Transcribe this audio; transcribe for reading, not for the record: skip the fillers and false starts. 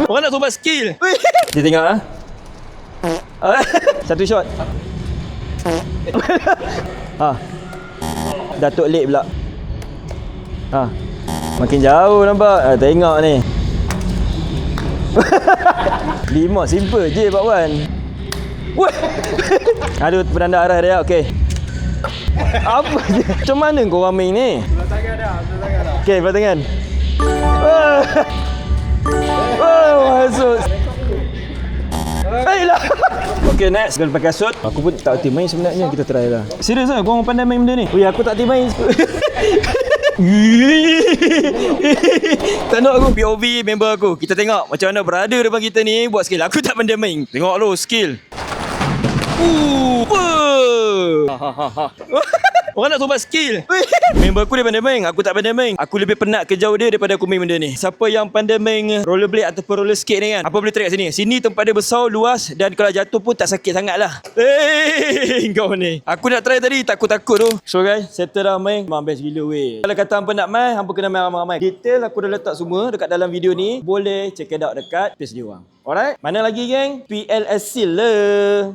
Orang nak tobat skill. Dia tengok ah. Satu shot. Datuk late pula. Makin jauh nampak. Tengok ni. 5 simple je Pak Wan. Aduh, penanda arah dia. Okey. Apa je? Macam mana kau orang main ni? Belah tangan dah. Okey, belah tangan. Masuk. Lah. Okey, next. Kena pakai kasut. Aku pun tak erti main sebenarnya. Kita try lah. Serius lah, kau orang pandai main benda ni? Aku tak erti main. Tak nak aku. POV member aku. Kita tengok macam mana brother depan kita ni buat skill. Aku tak pandai main. Tengok lu skill. Orang nak tobat skill. Member aku dia pandai main, aku tak pandai main. Aku lebih penat kejauh dia daripada aku main benda ni. Siapa yang pandai main rollerblade ataupun roller skate ni kan, apa boleh try kat sini? Sini tempat dia besar, luas, dan kalau jatuh pun tak sakit sangat lah. Kau ni. Aku nak try tadi, takut-takut tu. So guys, settle dah main. Memang best gila weh. Kalau kata hampa nak main, hampa kena main ramai-ramai. Detail aku dah letak semua dekat dalam video ni. Boleh check it out dekat page dia orang. Alright, mana lagi geng? PLS Seal lah.